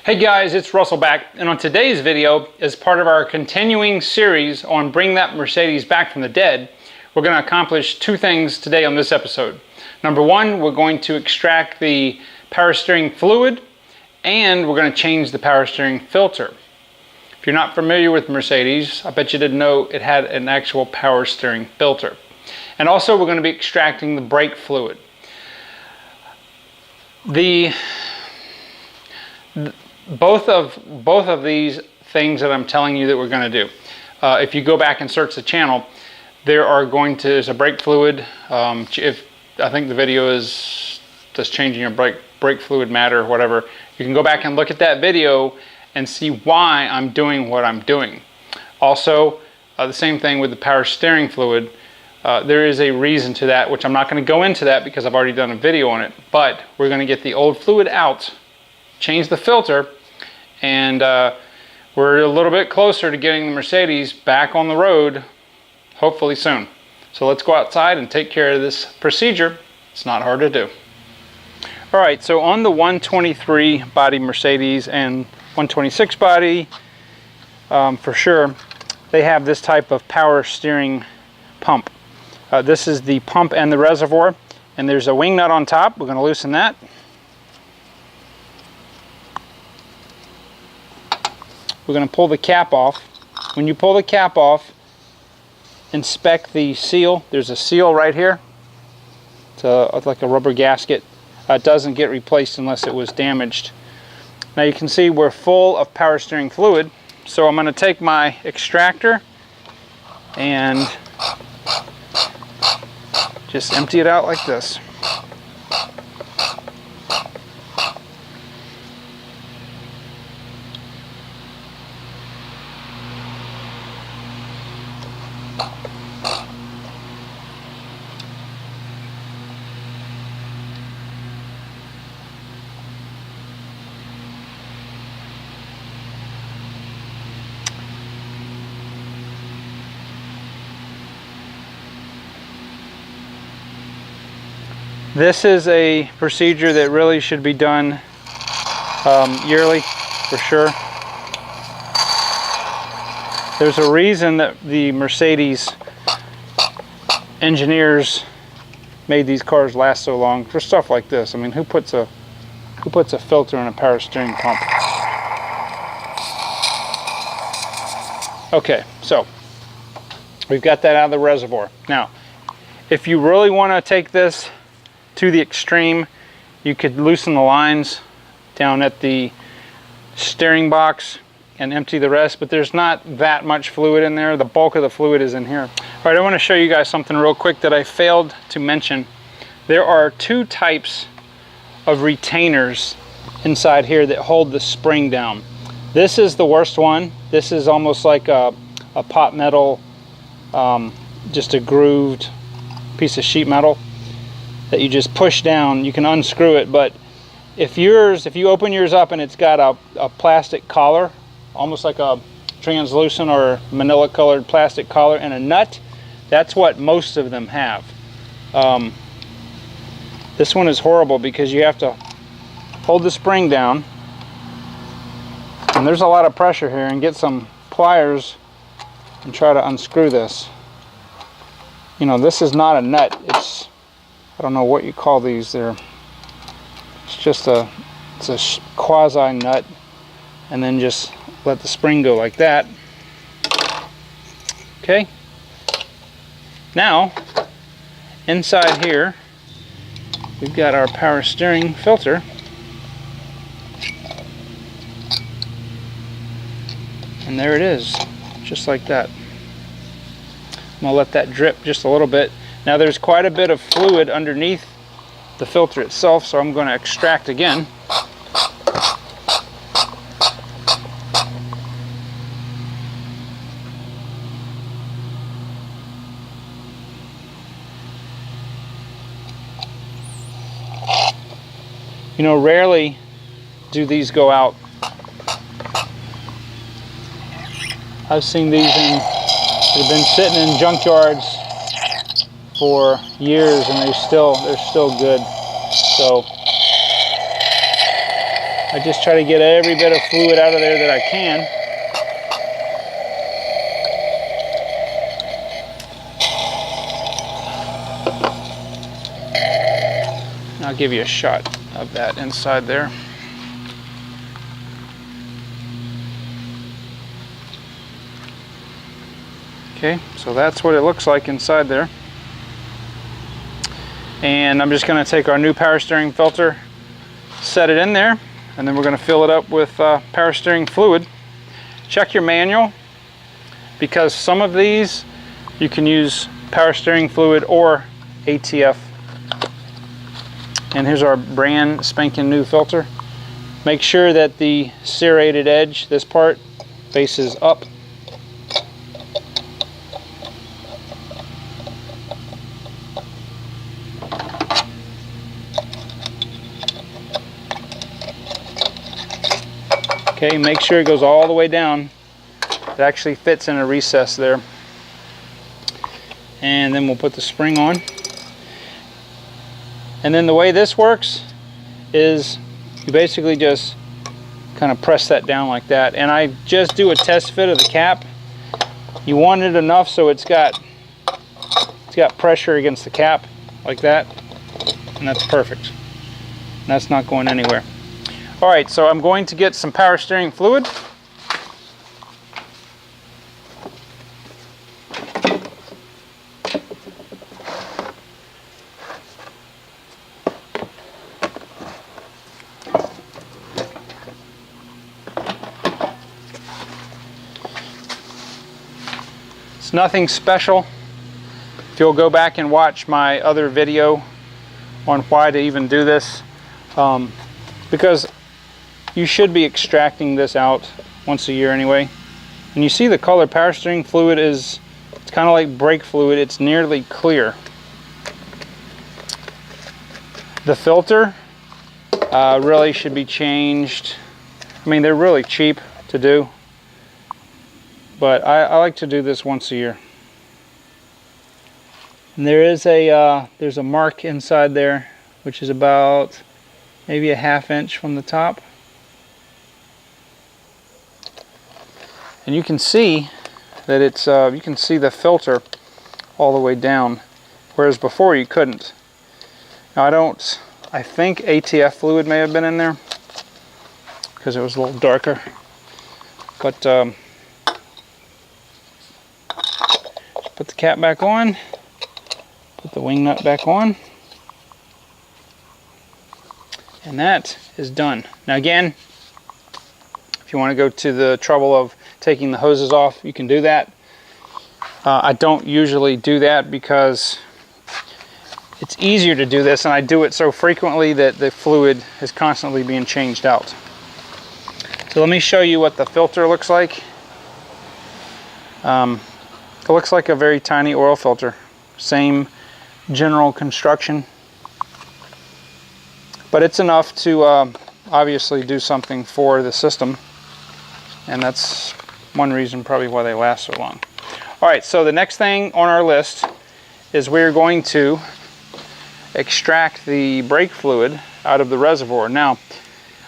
Hey guys, it's Russell back, and on today's video, as part of our continuing series on Bring That Mercedes Back from the Dead, we're going to accomplish two things today on this episode. Number one, we're going to extract the power steering fluid, and we're going to change the power steering filter. If you're not familiar with Mercedes, I bet you didn't know it had an actual power steering filter. And also, we're going to be extracting the brake fluid. Both of these things that I'm telling you that we're going to do, if you go back and search the channel, there's a brake fluid. If I think the video is does changing your brake fluid matter or whatever, you can go back and look at that video and see why I'm doing what I'm doing. Also, the same thing with the power steering fluid. There is a reason to that, which I'm not going to go into that because I've already done a video on it. But we're going to get the old fluid out, change the filter, and we're a little bit closer to getting the Mercedes back on the road, hopefully soon. So let's go outside and take care of this procedure. It's not hard to do. All right, so on the 123 body Mercedes and 126 body, for sure, they have this type of power steering pump. This is the pump and the reservoir, and there's a wing nut on top. We're going to loosen that. We're going to pull the cap off. When you pull the cap off, inspect the seal. There's a seal right here. It's like a rubber gasket. It doesn't get replaced unless it was damaged. Now you can see we're full of power steering fluid. So I'm going to take my extractor and just empty it out like this. This is a procedure that really should be done yearly, for sure. There's a reason that the Mercedes engineers made these cars last so long for stuff like this. I mean, who puts a filter in a power steering pump? Okay, so we've got that out of the reservoir. Now, if you really want to take this to the extreme, you could loosen the lines down at the steering box and empty the rest, but there's not that much fluid in there. The bulk of the fluid is in here. All right, I want to show you guys something real quick that I failed to mention. There are two types of retainers inside here that hold the spring down. This is the worst one. This is almost like a pot metal, just a grooved piece of sheet metal that you just push down. You can unscrew it, but if you open yours up and it's got a plastic collar, almost like a translucent or manila colored plastic collar and a nut, that's what most of them have. This one is horrible because you have to hold the spring down, and there's a lot of pressure here, and get some pliers and try to unscrew this. You know, this is not a nut. It's, I don't know what you call these. It's just it's a quasi nut, and then just let the spring go like that. Okay. Now, inside here, we've got our power steering filter. And there it is, just like that. I'm gonna let that drip just a little bit. Now there's quite a bit of fluid underneath the filter itself, so I'm going to extract again. You know, rarely do these go out. I've seen these that have been sitting in junkyards for years, and they're still good. So I just try to get every bit of fluid out of there that I can. And I'll give you a shot of that inside there. Okay, so that's what it looks like inside there. And I'm just going to take our new power steering filter, set it in there, and then we're going to fill it up with power steering fluid. Check your manual, because some of these you can use power steering fluid or ATF. And here's our brand spanking new filter. Make sure that the serrated edge, this part, faces up. Okay, make sure it goes all the way down. It actually fits in a recess there. And then we'll put the spring on. And then the way this works is you basically just kind of press that down like that. And I just do a test fit of the cap. You want it enough so it's got pressure against the cap like that. And that's perfect. And that's not going anywhere. All right, so I'm going to get some power steering fluid. It's nothing special. If you'll go back and watch my other video on why to even do this, because you should be extracting this out once a year anyway. And you see the color power steering fluid it's kind of like brake fluid. It's nearly clear. The filter really should be changed. I mean, they're really cheap to do, but I like to do this once a year. And there is there's a mark inside there, which is about maybe a ½ inch from the top. And you can see that it's you can see the filter all the way down, whereas before you couldn't. Now I think ATF fluid may have been in there because it was a little darker. But just put the cap back on, put the wing nut back on, and that is done. Now again, if you want to go to the trouble of taking the hoses off, you can do that. I don't usually do that because it's easier to do this, and I do it so frequently that the fluid is constantly being changed out. So let me show you what the filter looks like. It looks like a very tiny oil filter. Same general construction. But it's enough to obviously do something for the system. And that's one reason probably why they last so long. All right, so the next thing on our list is we're going to extract the brake fluid out of the reservoir. Now,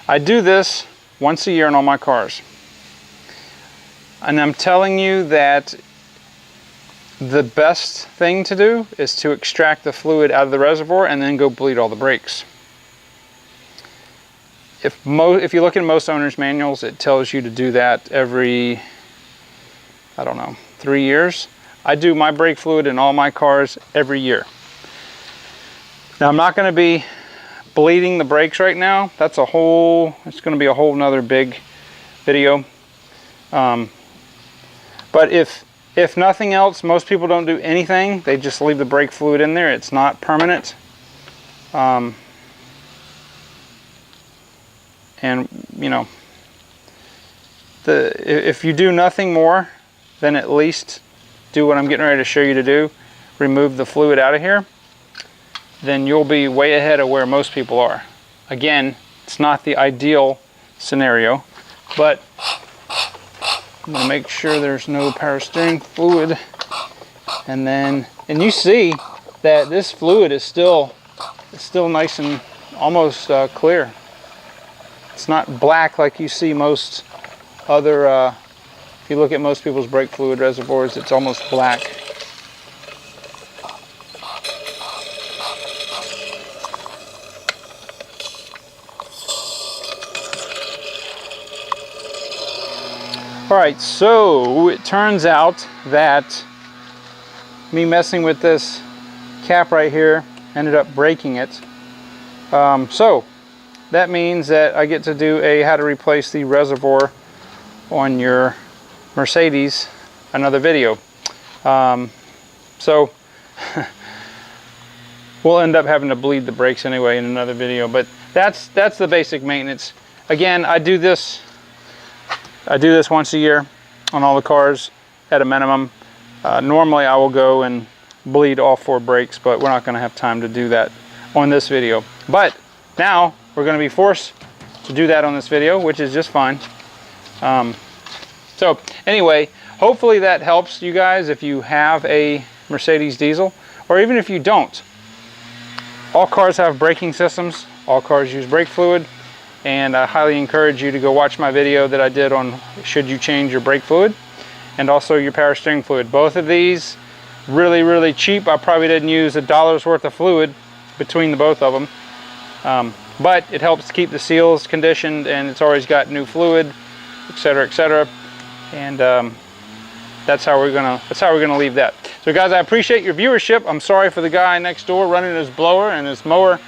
I do this once a year on all my cars. And I'm telling you that the best thing to do is to extract the fluid out of the reservoir and then go bleed all the brakes. If you look in most owner's manuals, it tells you to do that every, I don't know, 3 years. I do my brake fluid in all my cars every year. Now I'm not going to be bleeding the brakes right now. It's going to be a whole nother big video. But if nothing else, most people don't do anything. They just leave the brake fluid in there. It's not permanent. And you know, if you do nothing more, then at least do what I'm getting ready to show you to do. Remove the fluid out of here. Then you'll be way ahead of where most people are. Again, it's not the ideal scenario, but I'm going to make sure there's no power steering fluid. And you see that this fluid is still nice and almost clear. It's not black like you see most other, if you look at most people's brake fluid reservoirs, it's almost black. All right, so it turns out that me messing with this cap right here ended up breaking it. So that means that I get to do a how to replace the reservoir on your Mercedes, another video. So we'll end up having to bleed the brakes anyway in another video, but that's the basic maintenance. Again, I do this once a year on all the cars at a minimum. Normally I will go and bleed all 4 brakes, but we're not going to have time to do that on this video. But now we're going to be forced to do that on this video, which is just fine. So anyway, hopefully that helps you guys if you have a Mercedes diesel, or even if you don't. All cars have braking systems. All cars use brake fluid. And I highly encourage you to go watch my video that I did on should you change your brake fluid and also your power steering fluid. Both of these really cheap. I probably didn't use $1's worth of fluid between the both of them, but it helps keep the seals conditioned, and it's always got new fluid, etc. And that's how we're gonna leave that. So guys, I appreciate your viewership. I'm sorry for the guy next door running his blower and his mower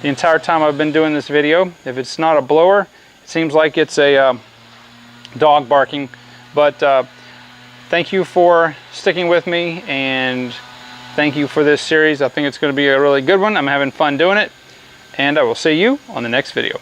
the entire time I've been doing this video. If it's not a blower, it seems like it's a dog barking. But thank you for sticking with me, and thank you for this series. I think it's going to be a really good one. I'm having fun doing it, and I will see you on the next video.